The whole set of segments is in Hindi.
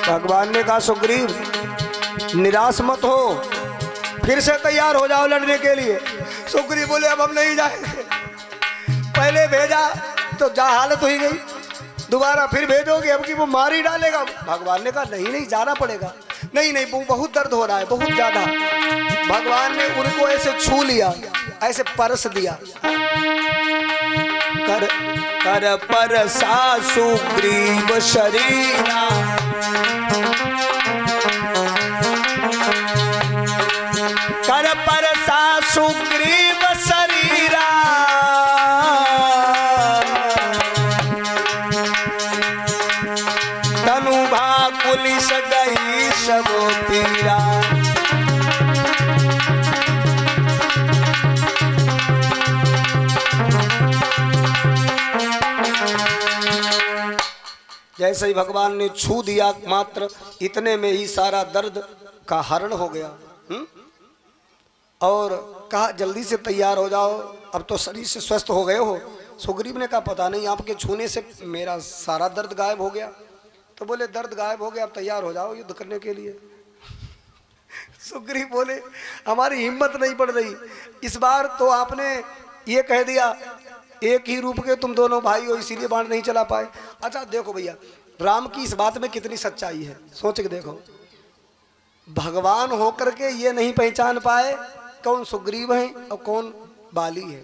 भगवान ने कहा सुग्रीव निराश मत हो, फिर से तैयार हो जाओ लड़ने के लिए। सुग्रीव बोले अब हम नहीं जाएंगे, पहले भेजा तो जा हालत हुई गई, दोबारा फिर भेजोगे अब कि वो मार ही डालेगा। भगवान ने कहा नहीं नहीं जाना पड़ेगा। नहीं नहीं वो बहुत दर्द हो रहा है बहुत ज्यादा। भगवान ने उनको ऐसे छू लिया, ऐसे परस दिया। कर कर परसा सुग्रीव शरीरा, कर परसा सुग्रीव शरीरा, तनु भाकुलिस गई सब पीरा। जैसे ही भगवान ने छू दिया मात्र इतने में ही सारा दर्द का हरण हो गया। और कहा जल्दी से तैयार हो जाओ, अब तो शरीर से स्वस्थ हो गए हो। सुग्रीव ने कहा पता नहीं आपके छूने से मेरा सारा दर्द गायब हो गया। तो बोले दर्द गायब हो गया, अब तैयार हो जाओ युद्ध करने के लिए। सुग्रीव बोले हमारी हिम्मत नहीं पड़ रही, इस बार तो आपने ये कह दिया एक ही रूप के तुम दोनों भाई हो इसीलिए बाण नहीं चला पाए। अच्छा देखो भैया राम की इस बात में कितनी सच्चाई है, सोच के देखो। भगवान होकर के ये नहीं पहचान पाए कौन सुग्रीव है और कौन बाली है।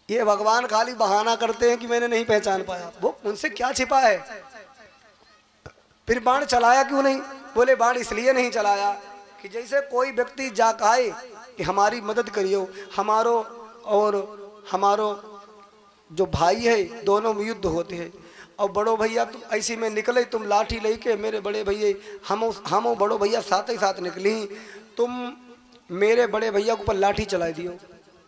ये भगवान खाली बहाना करते हैं कि मैंने नहीं पहचान पाया, वो उनसे क्या छिपा है। फिर बाण चलाया क्यों नहीं? बोले बाण इसलिए नहीं चलाया कि जैसे कोई व्यक्ति जा कहे कि हमारी मदद करियो, हमारो जो भाई है दोनों में युद्ध होते हैं और बड़ो भैया तुम ऐसी में निकले, तुम लाठी लेके मेरे बड़े भैया हम बड़ो भैया साथ ही साथ निकली, तुम मेरे बड़े भैया के ऊपर लाठी चला दियो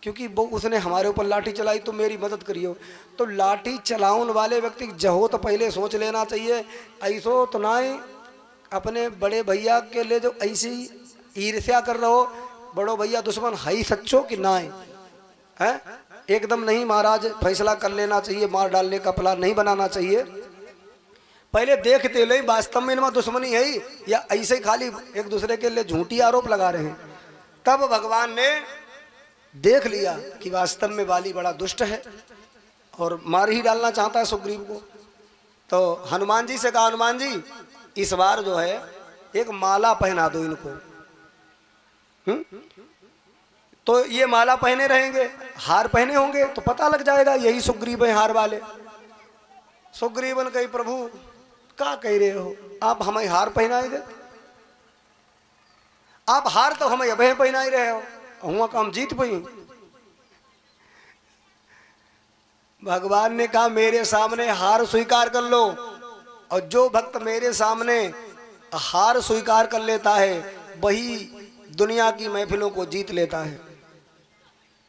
क्योंकि वो उसने हमारे ऊपर लाठी चलाई, तुम मेरी मदद करियो। तो लाठी चलाउन वाले व्यक्ति जहो तो पहले सोच लेना चाहिए, ऐसो तो ना अपने बड़े भैया के लिए जो ऐसी ईर्ष्या कर रहे हो, बड़ो भैया दुश्मन है ही सच्चो कि ना है? एकदम नहीं महाराज, फैसला कर लेना चाहिए, मार डालने का प्लान नहीं बनाना चाहिए। पहले देखते ले वास्तव में इनमें दुश्मनी है या ऐसे खाली एक दूसरे के लिए झूठी आरोप लगा रहे हैं। तब भगवान ने देख लिया कि वास्तव में बाली बड़ा दुष्ट है और मार ही डालना चाहता है सुग्रीव को। तो हनुमान जी से कहा हनुमान जी इस बार जो है एक माला पहना दो इनको। तो ये माला पहने रहेंगे, हार पहने होंगे तो पता लग जाएगा यही सुग्रीव है हार वाले। सुग्रीवन कही प्रभु क्या कह रहे हो, आप हमें हार पहनाए दे, आप हार तो हमें अभय पहना ही रहे हो, हुआ काम जीत पाई। भगवान ने कहा मेरे सामने हार स्वीकार कर लो, और जो भक्त मेरे सामने हार स्वीकार कर लेता है वही दुनिया की महफिलों को जीत लेता है।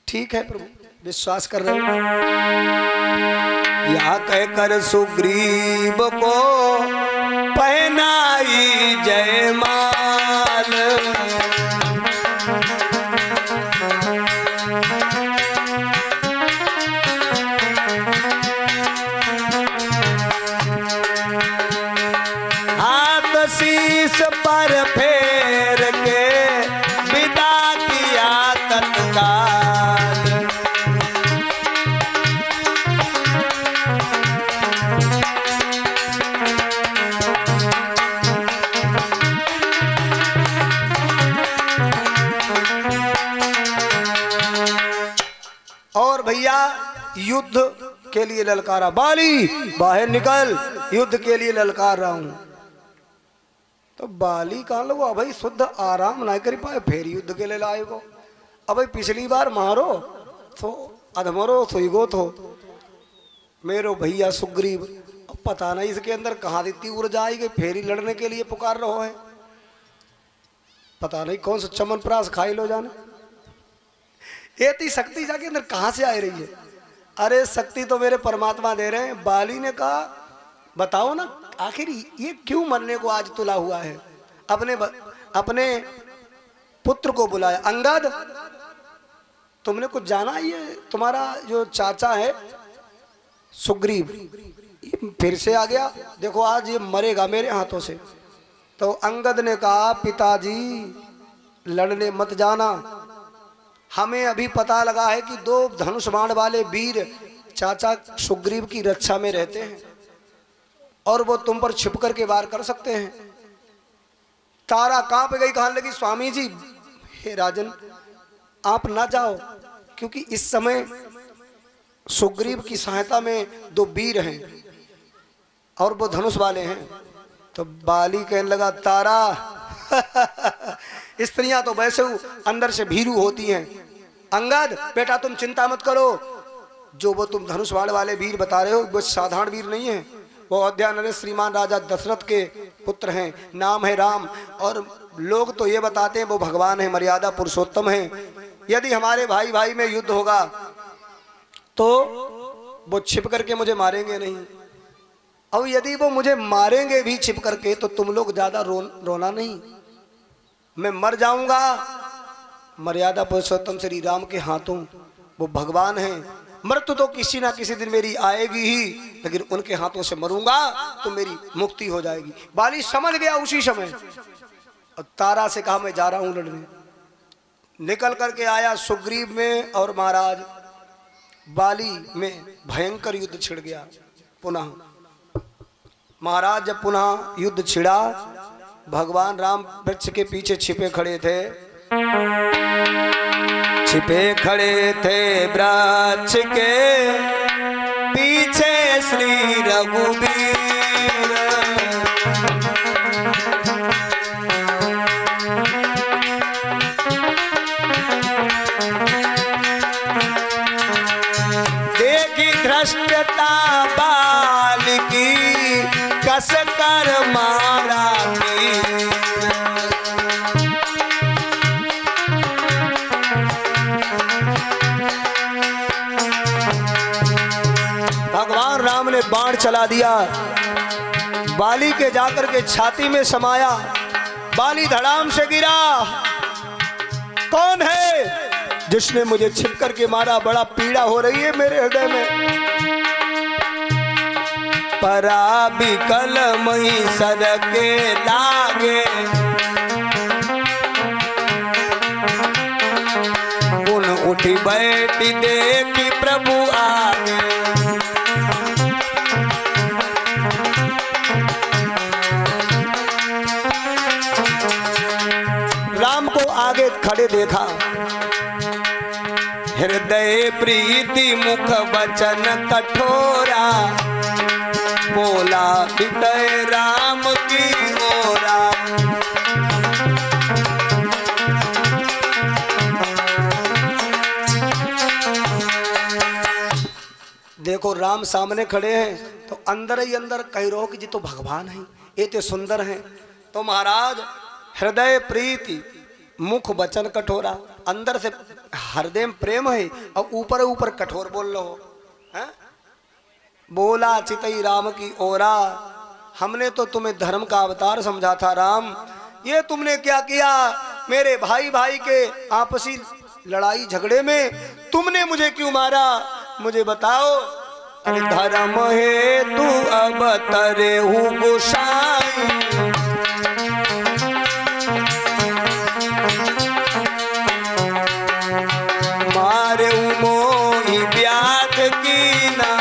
ठीक है प्रभु विश्वास कर रहे हैं। या कहकर सुग्रीव को पहनाई जयमाल, हाथ शीश पर फेर के विदा किया तत्काल, और भैया युद्ध के लिए ललकारा, बाली बाहर निकल युद्ध के लिए ललकार रहा हूं। तो बाली कहाँ लोग भाई शुद्ध आराम ना कर पाए फिर युद्ध के लिए लाए को। अब पिछली बार मारो तो अधमरो सुईगो तो मेरो भैया सुग्रीव, पता नहीं इसके अंदर कहाँ इतनी ऊर्जा आई गई फेरी लड़ने के लिए पुकार रहो है। पता नहीं कौन सा चमन प्रास खाई लो जाने, इतनी शक्ति जाके अंदर कहाँ से आ रही है। अरे शक्ति तो मेरे परमात्मा दे रहे हैं। बाली ने कहा बताओ ना आखिर ये क्यों मरने को आज तुला हुआ है। अपने पुत्र को बुलाया, अंगद तुमने कुछ जाना, ये तुम्हारा जो चाचा है सुग्रीव ये फिर से आ गया, देखो आज ये मरेगा मेरे हाथों से। तो अंगद ने कहा पिताजी लड़ने मत जाना, हमें अभी पता लगा है कि 2 धनुष बाण वाले वीर चाचा सुग्रीव की रक्षा में रहते हैं और वो तुम पर छिप करके वार कर सकते हैं। तारा कांप गई, कहने लगी स्वामी जी हे राजन आप ना जाओ, क्योंकि इस समय सुग्रीव की सहायता में 2 वीर हैं और वो धनुष वाले हैं। तो बाली कहने लगा तारा स्त्रियां तो वैसे अंदर से भीरू होती हैं, अंगद बेटा तुम चिंता मत करो, जो वो तुम धनुष बाण वाले वीर बता रहे हो वो साधारण वीर नहीं है, वो अयोध्या नरेश श्रीमान राजा दशरथ के पुत्र हैं, नाम है राम, और लोग तो ये बताते हैं वो भगवान है, मर्यादा पुरुषोत्तम है। यदि हमारे भाई भाई में युद्ध होगा तो वो छिप करके मुझे मारेंगे नहीं, और यदि वो मुझे मारेंगे भी छिप करके तो तुम लोग ज्यादा रोना नहीं, मैं मर जाऊंगा, मर्यादा पुरुषोत्तम श्री राम के हाथों, वो भगवान है, मृत्यु तो किसी ना किसी दिन मेरी आएगी ही, लेकिन उनके हाथों से मरूंगा तो मेरी मुक्ति हो जाएगी। बाली समझ गया उसी समय और तारा से कहा मैं जा रहा हूं लड़ने। निकल करके आया सुग्रीव में और महाराज बाली में भयंकर युद्ध छिड़ गया। पुनः महाराज जब पुनः युद्ध छिड़ा, भगवान राम वृक्ष के पीछे छिपे खड़े थे, छिपे खड़े थे वृक्ष के पीछे श्री रघुवीर। देखी धृष्टता बाल की कस कर मारा भगवान राम ने बाण चला दिया, बाली के जाकर के छाती में समाया, बाली धड़ाम से गिरा। कौन है जिसने मुझे छिप करके मारा, बड़ा पीड़ा हो रही है मेरे हृदय में। परा बिकल मई सर के लागे, उन उठी बैठी देखी प्रभु आगे। राम को आगे खड़े देखा, हृदय प्रीति मुख वचन कठोरा, बोला हृदय राम की ओरा। देखो राम सामने खड़े हैं तो अंदर ही अंदर कह रहो कि जी तो भगवान है, ये तो सुंदर हैं। तो महाराज हृदय प्रीति मुख वचन कठोरा, अंदर से हृदय में प्रेम है और ऊपर ऊपर कठोर बोल लो है? बोला चितई राम की ओरा, हमने तो तुम्हें धर्म का अवतार समझा था राम, ये तुमने क्या किया, मेरे भाई भाई के आपसी लड़ाई झगड़े में तुमने मुझे क्यों मारा, मुझे बताओ। अरे धर्म है तू अब तरे हूँ गोसाई, मारे मोही ब्याद की ना।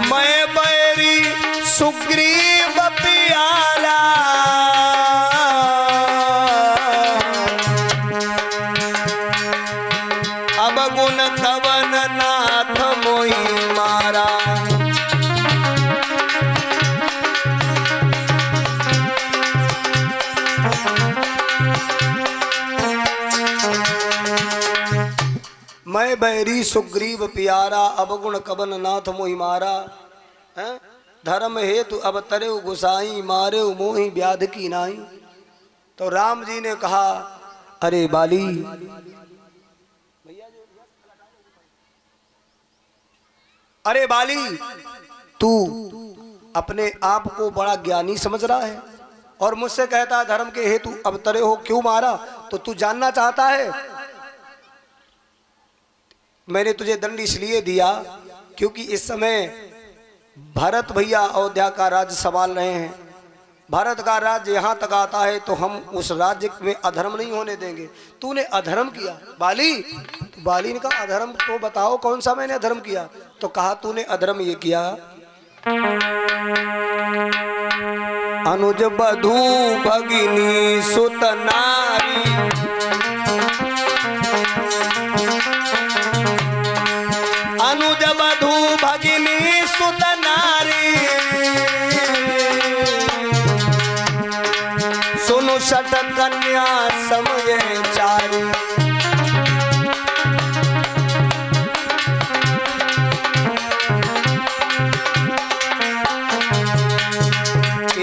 मैं बैरी सुग्रीव प्यारा, अब गुण कवन नाथ मोही मारा। मैं बैरी सुग्रीव प्यारा, अवगुण कवन नाथ मोहि मारा। धर्म हेतु अब तरे गुसाई, मारे मोहि व्याध की नाई। तो राम जी ने कहा अरे बाली, अरे बाली तू अपने आप को बड़ा ज्ञानी समझ रहा है, और मुझसे कहता धर्म के हेतु अवतरे हो, क्यों मारा? तो तू जानना चाहता है। मैंने तुझे दंड इसलिए दिया क्योंकि इस समय भरत भैया अयोध्या का राज्य संभाल रहे हैं। भारत का राज्य यहाँ तक आता है तो हम उस राज्य में अधर्म नहीं होने देंगे। तूने अधर्म किया बाली। तो बाली ने कहा अधर्म तो बताओ कौन सा मैंने अधर्म किया? तो कहा तूने अधर्म ये किया, अनुज बधू भगिनी सुत नारी, अनुज बधू भगिनी सुत नारी, सुनु सट कन्या समय चारी।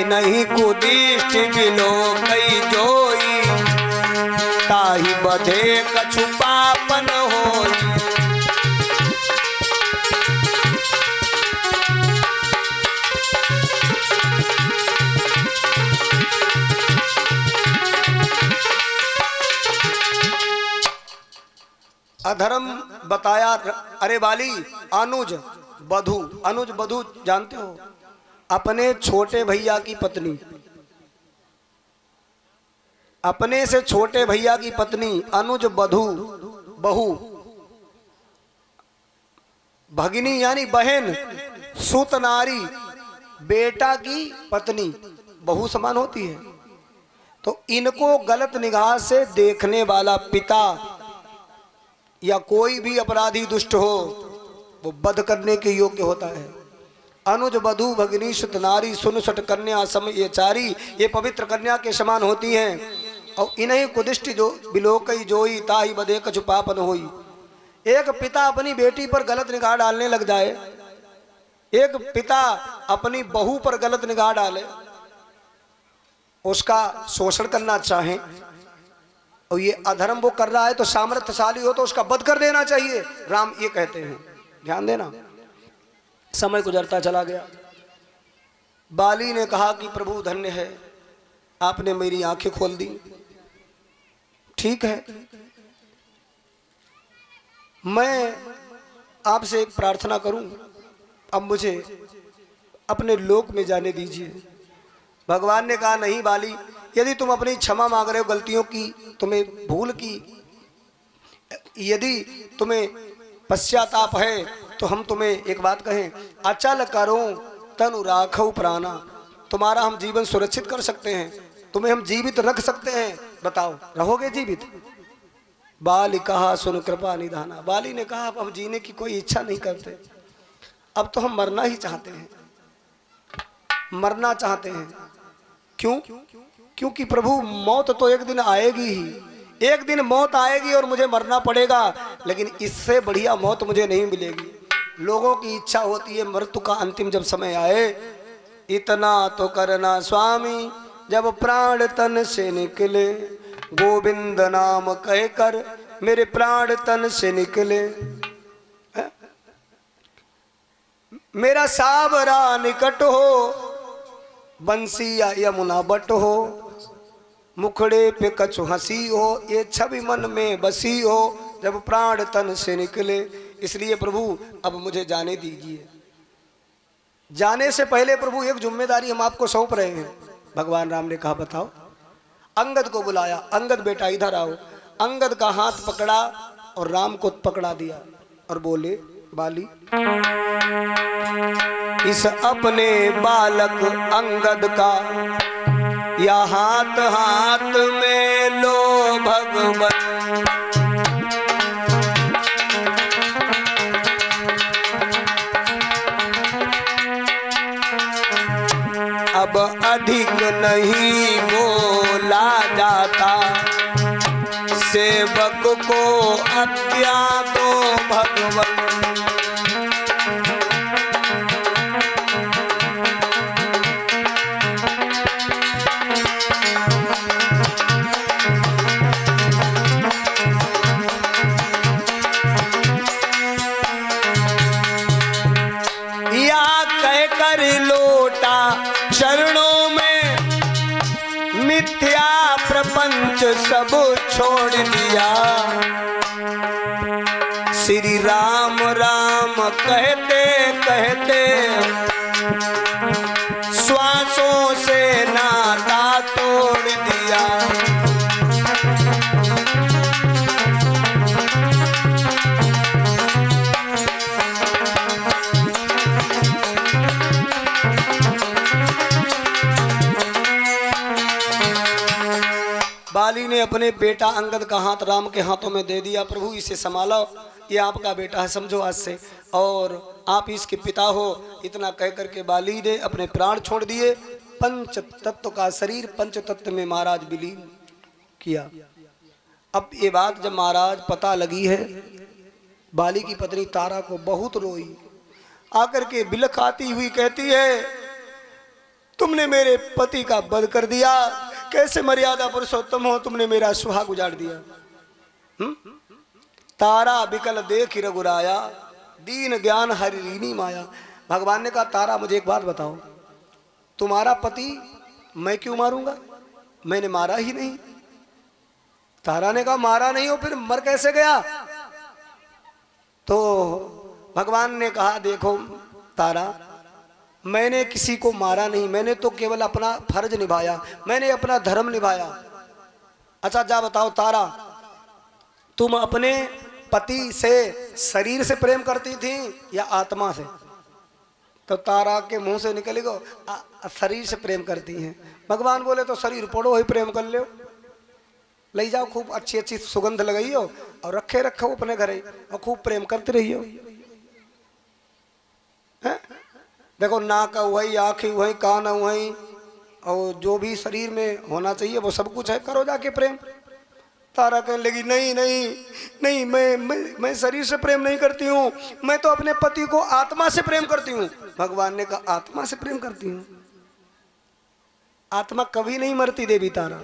नहीं कुदिष्ट बिलो कई जोई, ताही बधे कछु पापन होई। अधर्म बताया। अरे बाली, अनुज बधू, अनुज बधू जानते हो? अपने छोटे भैया की पत्नी, अपने से छोटे भैया की पत्नी अनुज बधू, बहू, भगिनी यानी बहन, सुत नारी बेटा की पत्नी, बहू समान होती है। तो इनको गलत निगाह से देखने वाला पिता या कोई भी अपराधी दुष्ट हो वो वध करने के योग्य होता है। अनुज बधू भगिनी सुत नारी, सुन सट कन्या समय ये चारी, ये पवित्र कन्या के समान होती हैं। और इन्हीं कुदिष्ट जो बिलोकई जोई, ताही बधे कछु पापन होई। एक पिता अपनी बेटी पर गलत निगाह डालने लग जाए, एक पिता अपनी बहू पर गलत निगाह डाले, उसका शोषण करना चाहे और ये अधर्म वो कर रहा है तो सामर्थ्यशाली हो तो उसका वध कर देना चाहिए, राम ये कहते हैं। ध्यान देना। समय गुजरता चला गया। बाली ने कहा कि प्रभु धन्य है, आपने मेरी आंखें खोल दी। ठीक है, मैं आपसे एक प्रार्थना करूं, अब मुझे अपने लोक में जाने दीजिए। भगवान ने कहा नहीं बाली, यदि तुम अपनी क्षमा मांग रहे हो गलतियों की, तुम्हें भूल की, यदि तुम्हें पश्चाताप है तो हम तुम्हें एक बात कहें, अचल करो तनु राखो प्राणा, तुम्हारा हम जीवन सुरक्षित कर सकते हैं, तुम्हें हम जीवित रख सकते हैं, बताओ रहोगे जीवित? बाली कहा सुन कृपा निधाना। बाली ने कहा अब हम जीने की कोई इच्छा नहीं करते, अब तो हम मरना ही चाहते हैं, मरना चाहते हैं। क्यों? क्योंकि प्रभु मौत तो एक दिन आएगी ही, एक दिन मौत आएगी और मुझे मरना पड़ेगा, लेकिन इससे बढ़िया मौत मुझे नहीं मिलेगी। लोगों की इच्छा होती है मृत्यु का अंतिम जब समय आए, इतना तो करना स्वामी जब प्राण तन से निकले, गोविंद नाम कहकर मेरे प्राण तन से निकले। मेरा सावरा निकट हो, बंसी या यमुना बट हो, मुखड़े पे कछु हंसी हो, ये छवि मन में बसी हो जब प्राण तन से निकले। इसलिए प्रभु अब मुझे जाने दीजिए। जाने से पहले प्रभु एक जिम्मेदारी हम आपको सौंप रहे हैं। भगवान राम ने कहा बताओ। अंगद को बुलाया, अंगद बेटा इधर आओ। अंगद का हाथ पकड़ा और राम को पकड़ा दिया और बोले बाली, इस अपने बालक अंगद का या हाथ हाथ में लो भगवन, अब अधिक नहीं बोला जाता, सेवक को आज्ञा दो भगवन। प्रपंच सब छोड़ दिया। श्री राम राम कहते कहते श्वासों से नाता तोड़ दिया। बाली ने अपने बेटा अंगद का हाथ राम के हाथों में दे दिया। प्रभु इसे संभालो, ये आपका बेटा है, समझो आज से, और आप इसके पिता हो। इतना कह करके बाली ने अपने प्राण छोड़ दिए। पंच तत्व का शरीर पंच तत्व में महाराज विलीन किया। अब ये बात जब महाराज पता लगी है, बाली की पत्नी तारा को बहुत रोई। आकर के बिलख आती हुई कहती है, तुमने मेरे पति का वध कर दिया, कैसे मर्यादा पुरुषोत्तम हो, तुमने मेरा सुहाग उजाड़ दिया। तारा बिकल देख रघुराया, दीन ज्ञान हरिणी माया। भगवान ने कहा, तारा मुझे एक बात बताओ, तुम्हारा पति मैं क्यों मारूंगा, मैंने मारा ही नहीं। तारा ने कहा, मारा नहीं हो फिर मर कैसे गया। तो भगवान ने कहा, देखो तारा, मैंने किसी को मारा नहीं, मैंने तो केवल अपना फर्ज निभाया, मैंने अपना धर्म निभाया। अच्छा जा बताओ तारा, तुम अपने पति से शरीर से प्रेम करती थी या आत्मा से। तो तारा के मुंह से निकलेगा, शरीर से प्रेम करती हैं। भगवान बोले, तो शरीर पड़ो ही प्रेम कर लो, ले जाओ, खूब अच्छी अच्छी सुगंध लगाइयो और रखे रखो अपने घरे और खूब प्रेम करते रहियो। देखो नाक वही, आँखें वही, कान वही, और जो भी शरीर में होना चाहिए वो सब कुछ है, करो जाके प्रेम। तारा कहने लगी, नहीं नहीं नहीं, मैं शरीर से प्रेम नहीं करती हूँ, मैं तो अपने पति को आत्मा से प्रेम करती हूँ। भगवान ने कहा, आत्मा से प्रेम करती हूँ, आत्मा कभी नहीं मरती देवी तारा।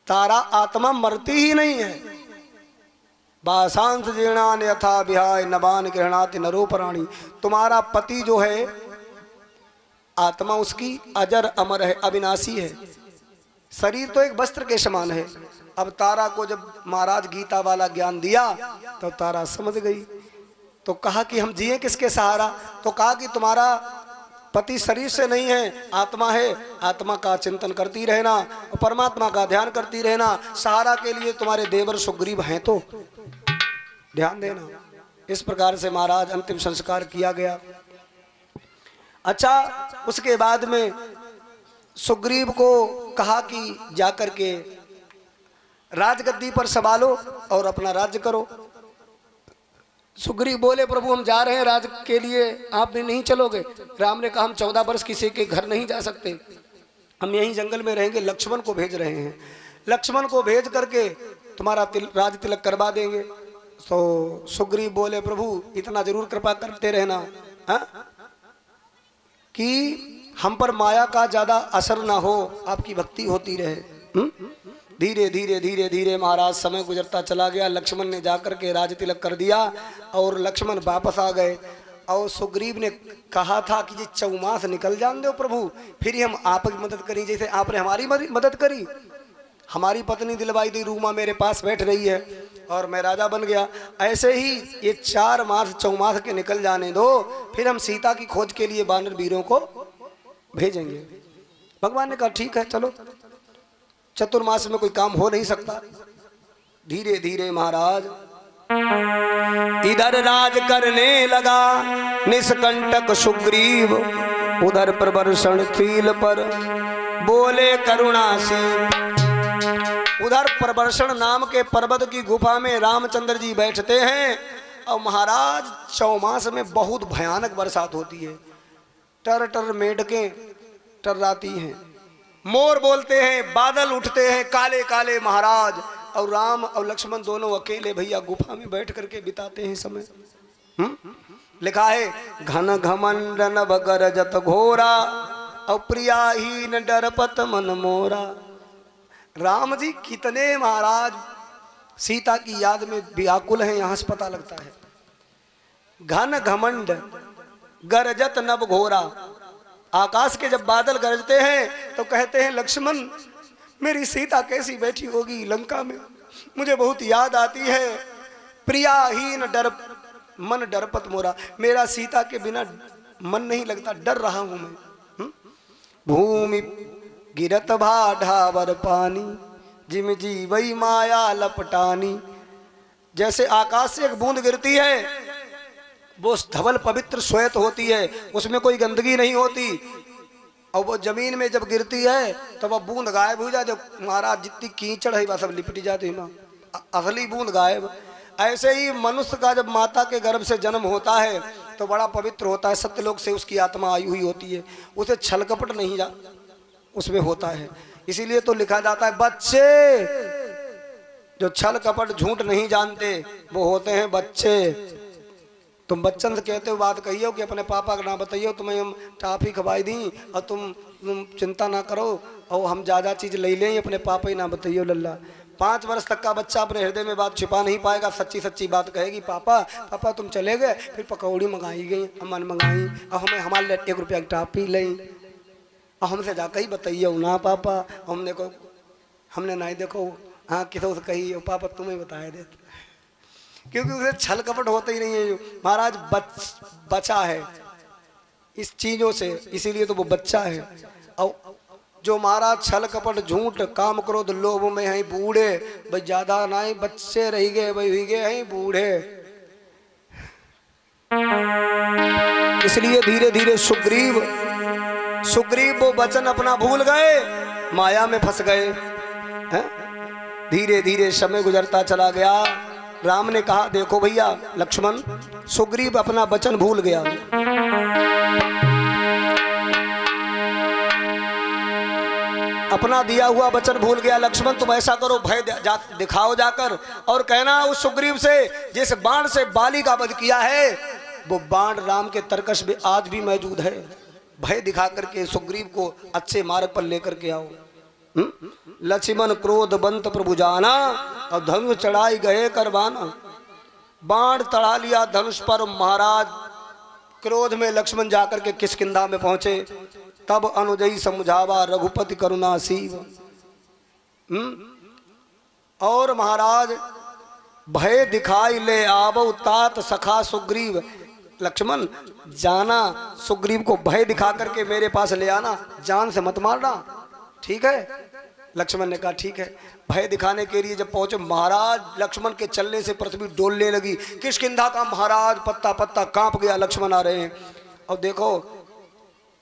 तारा आत्मा मरती ही नहीं है। बासांस जीर्णान यथा विहाय नवान गृहणाति नरो प्राणी। तुम्हारा पति जो है, आत्मा उसकी अजर अमर है, अविनाशी है, शरीर तो एक वस्त्र के समान है। अब तारा को जब महाराज गीता वाला ज्ञान दिया तो तारा समझ गई। तो कहा कि हम जिए किसके सहारा। तो कहा कि तुम्हारा पति शरीर से नहीं है, आत्मा है, आत्मा का चिंतन करती रहना और परमात्मा का ध्यान करती रहना। सहारा के लिए तुम्हारे देवर सुग्रीव हैं, तो ध्यान देना। इस प्रकार से महाराज अंतिम संस्कार किया गया। अच्छा, उसके बाद में सुग्रीव को कहा कि जाकर के राजगद्दी पर संभालो और अपना राज्य करो। सुग्रीव बोले, प्रभु हम जा रहे हैं राज के लिए, आप भी नहीं चलोगे। राम ने कहा, हम 14 वर्ष किसी के घर नहीं जा सकते, हम यहीं जंगल में रहेंगे। लक्ष्मण को भेज रहे हैं, लक्ष्मण को भेज करके तुम्हारा राज तिलक करवा देंगे। तो सुग्रीव बोले, प्रभु इतना जरूर कृपा करते रहना, कि हम पर माया का ज्यादा असर ना हो, आपकी भक्ति होती रहे। धीरे धीरे धीरे धीरे महाराज समय गुजरता चला गया। लक्ष्मण ने जाकर के राज तिलक कर दिया और लक्ष्मण वापस आ गए। और सुग्रीव ने कहा था कि ये 4 मास निकल जान दो प्रभु, फिर ही हम आपकी मदद करी, जैसे आपने हमारी मदद करी। हमारी पत्नी दिलवाई दी रूमा मेरे पास बैठ रही है और मैं राजा बन गया। ऐसे ही ये 4 मास 4 मास के निकल जाने दो, फिर हम सीता की खोज के लिए वानर वीरों को भेजेंगे। भगवान ने कहा, ठीक है चलो। चतुर्मास में कोई काम हो नहीं सकता। धीरे धीरे महाराज इधर राज करने लगा निष्कंटक सुग्रीव, उधर प्रवर्षण शील पर बोले करुणासीन। उधर प्रवर्षण नाम के पर्वत की गुफा में रामचंद्र जी बैठते हैं और महाराज 4 मास में बहुत भयानक बरसात होती है। टर टर मेढकें टर्राती हैं, मोर बोलते हैं, बादल उठते हैं काले काले। महाराज और राम और लक्ष्मण दोनों अकेले भैया गुफा में बैठ करके बिताते हैं समय। लिखा है, घन घमंड नभ गरजत घोरा और प्रियाहीन डरपत मन मोरा। राम जी कितने महाराज सीता की याद में व्याकुल हैं, यहां से पता लगता है। घन घमंड गरजत नभ घोरा, आकाश के जब बादल गरजते हैं तो कहते हैं लक्ष्मण मेरी सीता कैसी बैठी होगी लंका में, मुझे बहुत याद आती है। प्रियाहीन डर मन डरपत मोरा, मेरा सीता के बिना मन नहीं लगता, डर रहा हूं मैं। भूमि गिरत भाढ़ावर पानी, जिम जीवई माया लपटानी। जैसे आकाश से एक बूंद गिरती है, वो धवल पवित्र श्वेत होती है, उसमें कोई गंदगी नहीं होती, और वो जमीन में जब गिरती है तो वह बूंद गायब हो जाती। महाराज जितनी कीचड़ है वह सब लिपटी जाती है, असली बूंद गायब। ऐसे ही मनुष्य का जब माता के गर्भ से जन्म होता है तो बड़ा पवित्र होता है, सत्यलोक से उसकी आत्मा आई हुई होती है, उसे छल कपट नहीं जा उसमें होता है। इसीलिए तो लिखा जाता है बच्चे जो छल कपट झूठ नहीं जानते वो होते हैं बच्चे। तुम बच्चन से कहते हो बात कहियो कि अपने पापा का ना बताइयो, तुम्हें हम टाफी खवाई दी और तुम चिंता ना करो और हम ज़्यादा चीज़ ले लें, अपने पापा ही ना बताइयो लल्ला। 5 वर्ष तक का बच्चा अपने हृदय में बात छिपा नहीं पाएगा, सच्ची सच्ची बात कहेगी, पापा पापा तुम चले गए, फिर पकौड़ी मंगाई गई, अमन मंगाई और हमें हमारे लिए 1 रुपया की टाफी ली और हमसे जाकर ही बताइए ना पापा, हमने नहीं देखो हाँ किसी से कही पापा तुम्हें बताए देते, क्योंकि उसे छल कपट होता ही नहीं है। महाराज बचा है इस चीजों से, इसीलिए तो वो बच्चा है। और जो महाराज छल कपट झूठ काम क्रोध लोभ में है बूढ़े, भाई ज्यादा नहीं बच्चे रह गए, भाई हुई गए हैं बूढ़े। इसलिए धीरे धीरे सुग्रीव वो वचन अपना भूल गए, माया में फंस गए। धीरे धीरे समय गुजरता चला गया। राम ने कहा देखो भैया लक्ष्मण, सुग्रीव अपना वचन भूल गया, अपना दिया हुआ वचन भूल गया। लक्ष्मण तुम ऐसा करो, भय दिखाओ जाकर और कहना उस सुग्रीव से जिस बाण से बाली का वध किया है वो बाण राम के तरकश में आज भी मौजूद है। भय दिखा करके सुग्रीव को अच्छे मार्ग पर लेकर के आओ। लक्ष्मण क्रोध बंत प्रभु जाना और धनुष चढ़ाई गए करवाना। बाण तड़ा लिया धनुष पर। महाराज क्रोध में लक्ष्मण जाकर के किष्किंधा में पहुंचे। तब अनुजई समझावा रघुपति करुणा सीव। और महाराज भय दिखाई ले आवो तात सखा सुग्रीव। लक्ष्मण जाना, सुग्रीव को भय दिखा करके मेरे पास ले आना, जान से मत मारना, ठीक है। लक्ष्मण ने कहा ठीक है। भय दिखाने के लिए जब पहुंचे, महाराज लक्ष्मण के चलने से पृथ्वी डोलने लगी। किष्किंधा का महाराज पत्ता पत्ता कांप गया, लक्ष्मण आ रहे हैं। और देखो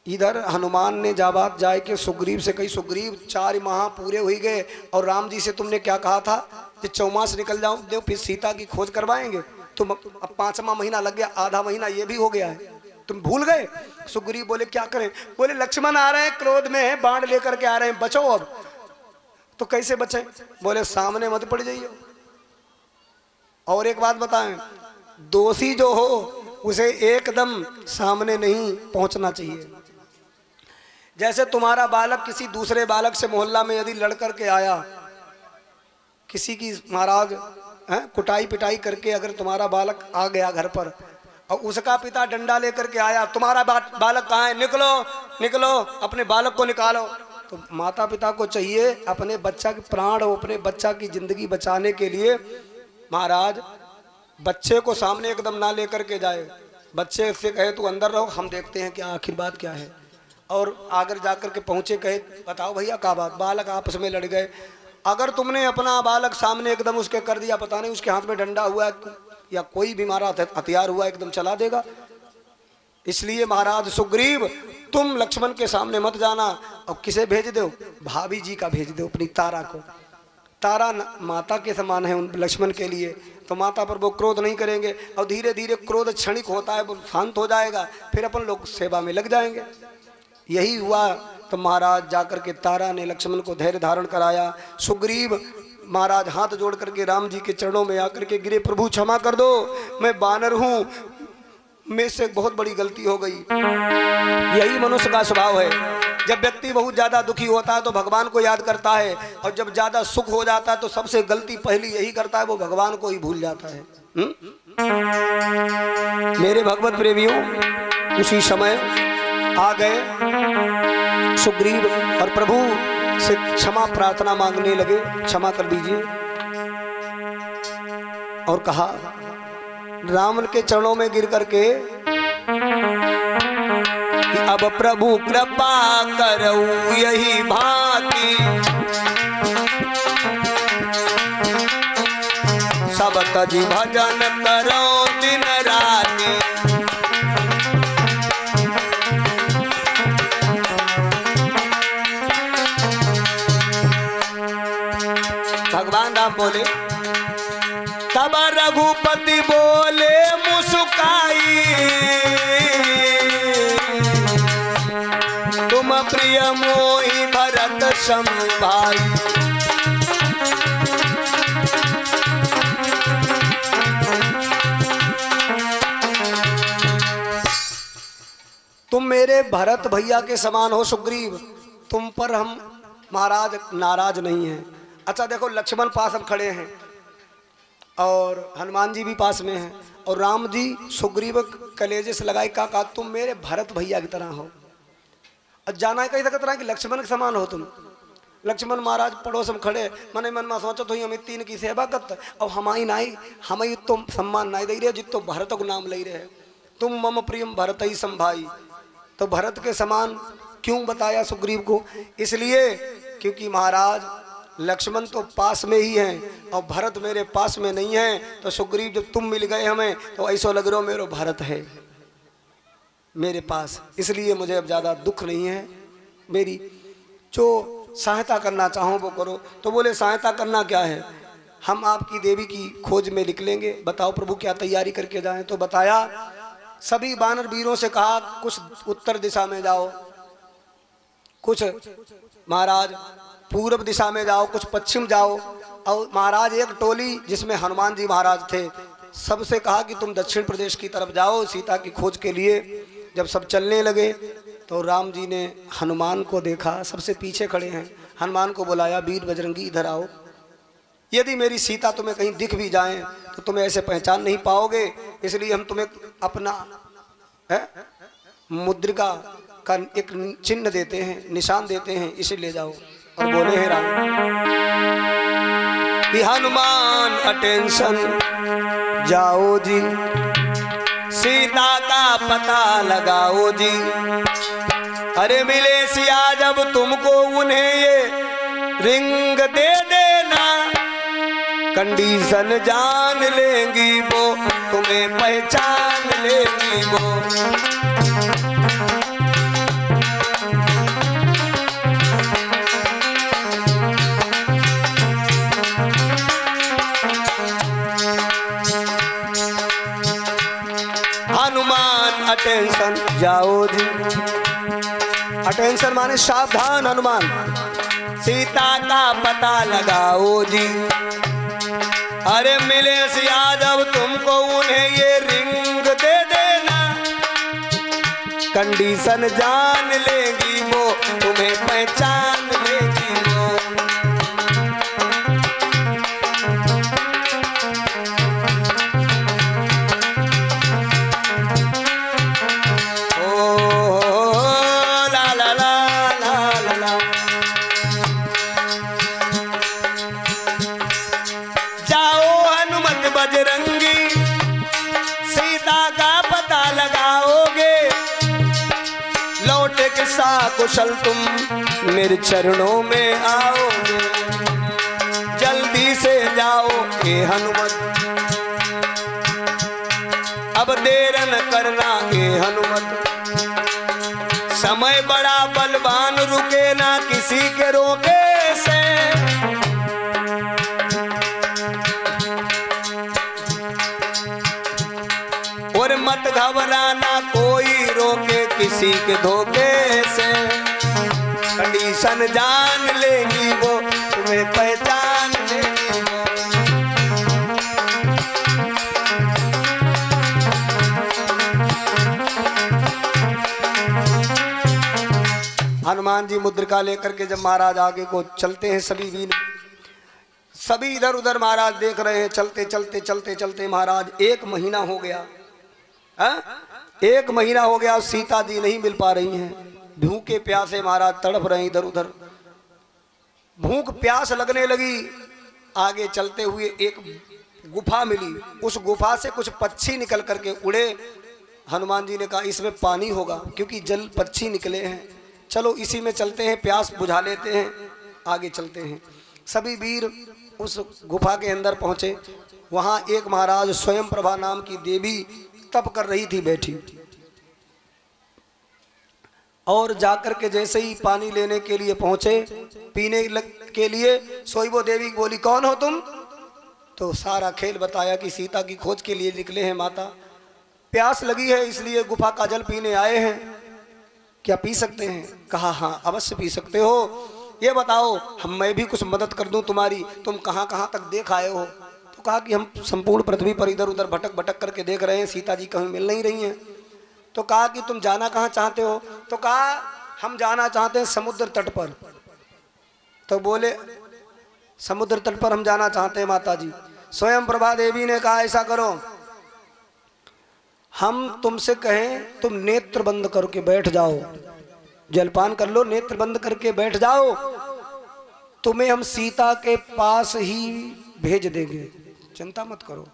इधर हनुमान ने जाबात जाए के सुग्रीव से कही, सुग्रीव 4 माह पूरे हो गए और राम जी से तुमने क्या कहा था कि 4 मास निकल जाओ दो फिर सीता की खोज करवाएंगे। तुम अब 5वां महीना लग गया, आधा महीना ये भी हो गया है, तुम भूल गए। सुग्रीव बोले क्या करें? बोले लक्ष्मण आ रहे हैं, क्रोध में है, बाण लेकर के आ रहे हैं, बचो। अब तो कैसे बचे? बोले सामने मत पड़ जाइए। और एक बात बताएं, दोषी जो हो उसे एकदम सामने नहीं पहुंचना चाहिए। जैसे तुम्हारा बालक किसी दूसरे बालक से मोहल्ला में यदि लड़ करके आया, किसी की महाराज कुटाई पिटाई करके अगर तुम्हारा बालक आ गया घर पर और उसका पिता डंडा लेकर के आया, तुम्हारा बालक कहाँ है? निकलो निकलो, अपने बालक को निकालो। तो माता पिता को चाहिए अपने बच्चा के प्राण और अपने बच्चा की जिंदगी बचाने के लिए महाराज बच्चे को सामने एकदम ना लेकर के जाए। बच्चे से कहे तू अंदर रहो, हम देखते हैं क्या आखिर बात क्या है। और आगर जाकर के पहुंचे, कहे बताओ भैया क्या बात। बालक आपस में लड़ गए। अगर तुमने अपना बालक सामने एकदम उसके कर दिया, पता नहीं उसके हाथ में डंडा हुआ या कोई भी मारा हथियार हुआ, एकदम चला देगा। इसलिए महाराज सुग्रीव तुम लक्ष्मण के सामने मत जाना। और किसे भेज दो? भाभी जी का भेज दो, अपनी तारा को। तारा माता के समान है उन लक्ष्मण के लिए, तो माता पर वो क्रोध नहीं करेंगे। और धीरे धीरे क्रोध क्षणिक होता है, वो शांत हो जाएगा, फिर अपन लोग सेवा में लग जाएंगे। यही हुआ। तो महाराज जाकर के तारा ने लक्ष्मण को धैर्य धारण कराया। सुग्रीव महाराज हाथ जोड़ करके राम जी के चरणों में आकर के गिरे, प्रभु क्षमा कर दो, मैं बानर हूँ, मेरे से बहुत बड़ी गलती हो गई। यही मनुष्य का स्वभाव है। जब व्यक्ति बहुत ज्यादा दुखी होता है तो भगवान को याद करता है, और जब ज्यादा सुख हो जाता है तो सबसे गलती पहली यही करता है, वो भगवान को ही भूल जाता है। मेरे भगवत प्रेमियों, उसी समय आ गए सुग्रीव और प्रभु से क्षमा प्रार्थना मांगने लगे, क्षमा कर दीजिए। और कहा रावण के चरणों में गिर करके कि अब प्रभु कृपा करो यही भांति, सब तजी भजन करो दिन राति। भगवान राम बोले, तब रघुपति बोले मुस्काई, तुम प्रिय मोहि भरत सम भाई। तुम मेरे भरत भैया के समान हो सुग्रीव, तुम पर हम महाराज नाराज नहीं हैं। अच्छा देखो, लक्ष्मण पास हम खड़े हैं और हनुमान जी भी पास में हैं, और राम जी सुग्रीव कलेजे से लगाए कहा तुम मेरे भरत भैया की तरह हो। और जाना है कहीं तरह कि लक्ष्मण के समान हो तुम। लक्ष्मण महाराज पड़ोस में खड़े, मन मन में सोचत हुई हमें तीन की सेवा करते और हमारी नाई हमें तो सम्मान नहीं दे रहे जितो भरत को नाम ले रहे। तुम मम प्रियम भरत ही संभाई, तो भरत के समान क्यों बताया सुग्रीव को? इसलिए क्योंकि महाराज लक्ष्मण तो पास में ही हैं और भरत मेरे पास में नहीं है। तो सुग्रीव जब तुम मिल गए हमें तो ऐसा लग रहा हो मेरा भरत है मेरे पास, इसलिए मुझे अब ज़्यादा दुख नहीं है। मेरी जो सहायता करना चाहो वो करो। तो बोले सहायता करना क्या है? हम आपकी देवी की खोज में निकलेंगे, बताओ प्रभु क्या तैयारी करके जाएं। तो बताया, सभी वानर वीरों से कहा कुछ उत्तर दिशा में जाओ, कुछ महाराज पूर्व दिशा में जाओ, कुछ पश्चिम जाओ। और महाराज एक टोली जिसमें हनुमान जी महाराज थे, सबसे कहा कि तुम दक्षिण प्रदेश की तरफ जाओ सीता की खोज के लिए। जब सब चलने लगे तो राम जी ने हनुमान को देखा, सबसे पीछे खड़े हैं। हनुमान को बुलाया, वीर बजरंगी इधर आओ, यदि मेरी सीता तुम्हें कहीं दिख भी जाए तो तुम्हें ऐसे पहचान नहीं पाओगे, इसलिए हम तुम्हें अपना मुद्रिका का एक चिन्ह देते हैं, निशान देते हैं, इसे ले जाओ। और बोले हैं राम कि हनुमान अटेंशन जाओ जी, सीता का पता लगाओ जी। अरे मिले सिया जब तुमको उन्हें ये रिंग दे देना, कंडीशन जान लेंगी वो, तुम्हें पहचान लेंगी वो। हनुमान अटेंशन जाओ जी, अटेंशन माने सावधान हनुमान, सीता का पता लगाओ जी। अरे मिले सिया जब तुमको उन्हें ये रिंग दे देना, कंडीशन जान लेगी वो, तुम्हें पहचान लेगी वो। कुशल तुम मेरे चरणों में आओगे, जल्दी से जाओ हे हनुमत, अब देर न करना हे हनुमत। समय बड़ा बलवान, रुके ना किसी के रोके से। और मत घबराना कोई रोके किसी के धोखे से, कंडीशन जान लेगी वो, तुम्हें पहचान लेगी वो। हनुमान जी मुद्रिका लेकर के जब महाराज आगे को चलते हैं, सभी वीर सभी इधर उधर महाराज देख रहे हैं। चलते चलते चलते चलते महाराज 1 महीना हो गया, 1 महीना हो गया, सीता जी नहीं मिल पा रही हैं। भूखे प्यासे महाराज तड़प रहे इधर उधर। भूख प्यास लगने लगी। आगे चलते हुए एक गुफा मिली, उस गुफा से कुछ पक्षी निकल करके उड़े। हनुमान जी ने कहा इसमें पानी होगा, क्योंकि जल पक्षी निकले हैं, चलो इसी में चलते हैं, प्यास बुझा लेते हैं, आगे चलते हैं। सभी वीर उस गुफा के अंदर पहुंचे। वहां एक महाराज स्वयं प्रभा नाम की देवी तप कर रही थी बैठी, और जाकर के जैसे ही पानी लेने के लिए पहुंचे, पीने के लिए, सोई वो देवी बोली कौन हो तुम? तो सारा खेल बताया कि सीता की खोज के लिए निकले हैं माता, प्यास लगी है इसलिए गुफा का जल पीने आए हैं, क्या पी सकते हैं? कहा हाँ अवश्य पी सकते हो। ये बताओ मैं भी कुछ मदद कर दूं तुम्हारी, तुम कहाँ कहाँ तक देख आए हो? तो कहा कि हम संपूर्ण पृथ्वी पर इधर उधर भटक भटक करके देख रहे हैं, सीता जी कहीं मिल नहीं रही हैं। तो कहा कि तुम जाना कहाँ चाहते हो? तो कहा हम जाना चाहते हैं समुद्र तट पर। तो बोले समुद्र तट पर हम जाना चाहते हैं माता जी। स्वयं प्रभा देवी ने कहा ऐसा करो, हम तुमसे कहें तुम नेत्र बंद करके बैठ जाओ, जलपान कर लो, नेत्र बंद करके बैठ जाओ, तुम्हें हम सीता के पास ही भेज देंगे, चिंता मत करो।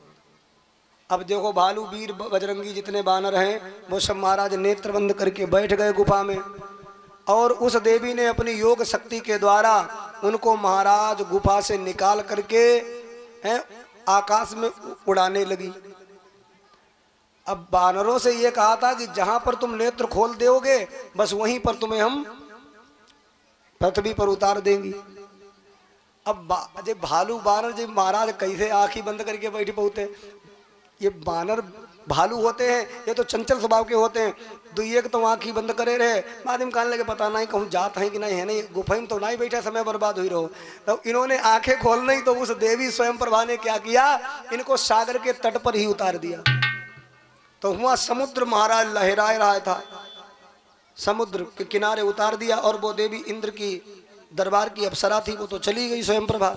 अब देखो भालू वीर बजरंगी जितने बानर हैं वो सब महाराज नेत्र बंद करके बैठ गए गुफा में, और उस देवी ने अपनी योग शक्ति के द्वारा उनको महाराज गुफा से निकाल करके आकाश में उड़ाने लगी। अब बानरों से ये कहा था कि जहां पर तुम नेत्र खोल दोगे बस वहीं पर तुम्हें हम पृथ्वी पर उतार देंगी। अब भालू बानर जी महाराज कैसे आंखें बंद करके बैठी पहुंचे? ये बानर भालू होते हैं, ये तो चंचल स्वभाव के होते हैं। दुइये तो आंखें बंद करे रहे, बाद में कहने लगे पता नहीं कहूँ जात है कि नहीं है, नहीं गुफा में तो नहीं बैठा, समय बर्बाद हुई रहो। तो इन्होंने आंखें खोल नहीं, तो उस देवी स्वयं प्रभा ने क्या किया, इनको सागर के तट पर ही उतार दिया। तो हुआ समुद्र महाराज लहरा रहा था, समुद्र के किनारे उतार दिया, और वो देवी इंद्र की दरबार की अप्सरा थी, वो तो चली गई स्वयं प्रभा।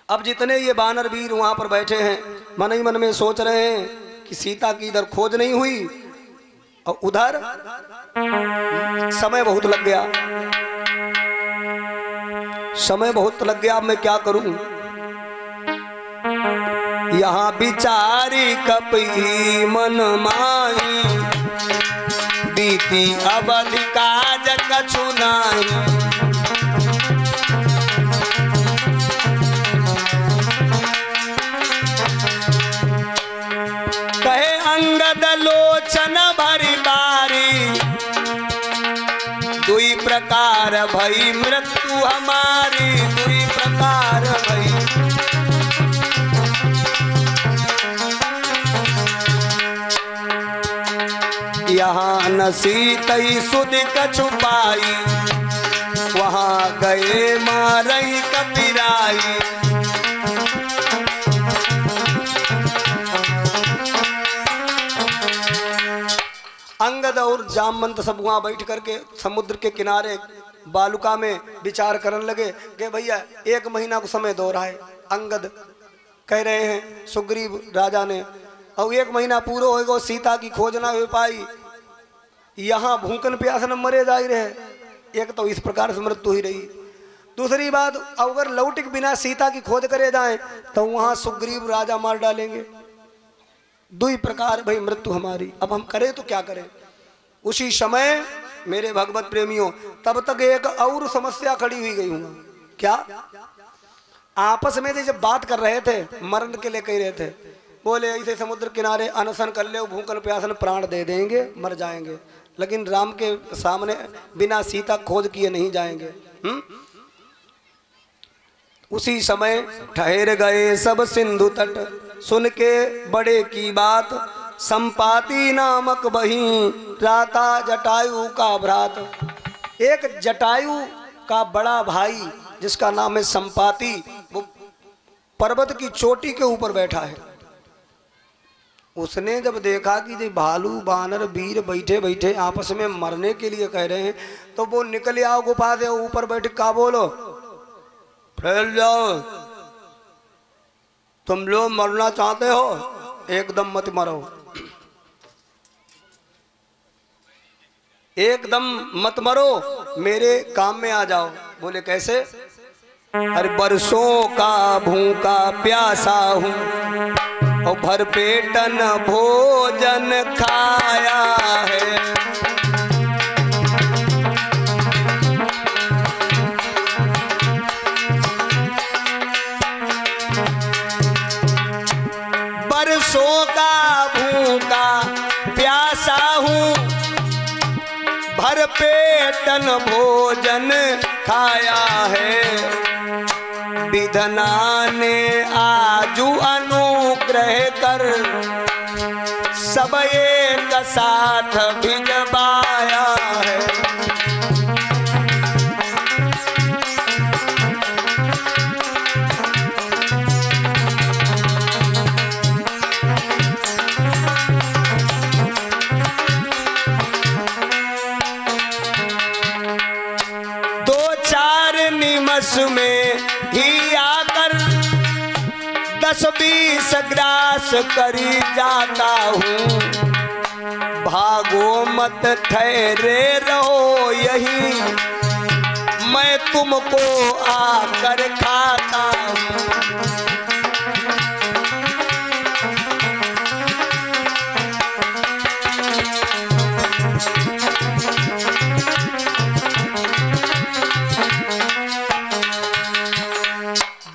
अब जितने ये बानर वीर वहां पर बैठे हैं मन ही मन में सोच रहे हैं कि सीता की इधर खोज नहीं हुई, और उधर समय बहुत लग गया, समय बहुत लग गया, अब मैं क्या करूं? यहाँ बिचारी कपी मन माई, बीती अवधि काज कछु नाई। कहे अंगद लोचन भरी बारी, दुई प्रकार भई मृत्यु हमारी, दुई प्रकार भई। यहाँ न सीतई सुध कछु पाई, वहाँ गए मारई कपिराई। अंगद और जामवंत सब वहाँ बैठ करके समुद्र के किनारे बालुका में विचार करने लगे कि भैया 1 महीना को समय दो रहा है। अंगद कह रहे हैं सुग्रीव राजा ने, और 1 महीना पूरा होगा सीता की खोज ना हो पाई, यहाँ भूखन प्यास न मरे जा रहे। एक तो इस प्रकार से मृत्यु ही रही। दूसरी बात, अगर लौट के बिना सीता की खोज करे जाए तो वहाँ सुग्रीव राजा मार डालेंगे। दुई प्रकार भाई मृत्यु हमारी, अब हम करें तो क्या करें? उसी समय मेरे भगवत प्रेमियों तब तक एक और समस्या खड़ी हुई गई हूँ। क्या? आपस में जब बात कर रहे थे, मरण के लिए कह रहे थे, बोले ऐसे समुद्र किनारे अनशन कर ले, भूखन प्यासन प्राण दे देंगे, मर जाएंगे, लेकिन राम के सामने बिना सीता खोज किए नहीं जाएंगे। उसी समय ठहर गए सब सिंधु तट, सुन के बड़े की बात, संपाति नामक बही राता जटायु का भ्रात। एक जटायु का बड़ा भाई जिसका नाम है संपाति, वो पर्वत की चोटी के ऊपर बैठा है। उसने जब देखा कि जी भालू बानर वीर बैठे बैठे आपस में मरने के लिए कह रहे हैं, तो वो निकल आओ गुफा से, ऊपर बैठ का बोलो फैल जाओ, तुम लोग मरना चाहते हो एकदम मत मरो, एकदम मत मरो, मेरे काम में आ जाओ। बोले कैसे? अरे बरसों का भूखा प्यासा हूँ और भर पेटन भोजन खाया है। बरसों का भूखा प्यासा हूँ, भर पेटन भोजन खाया है। विधना ने आजू अनुग्रह कर सब एक साथ भिजवाया है। दो चार निमष में ही आकर 10-20 ग्रास करी जाता हूँ। भागो मत ठहरे रहो यही, मैं तुमको आकर खाता हूँ।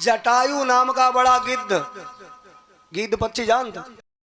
जटायु नाम का बड़ा गिद्ध पक्षी जानता?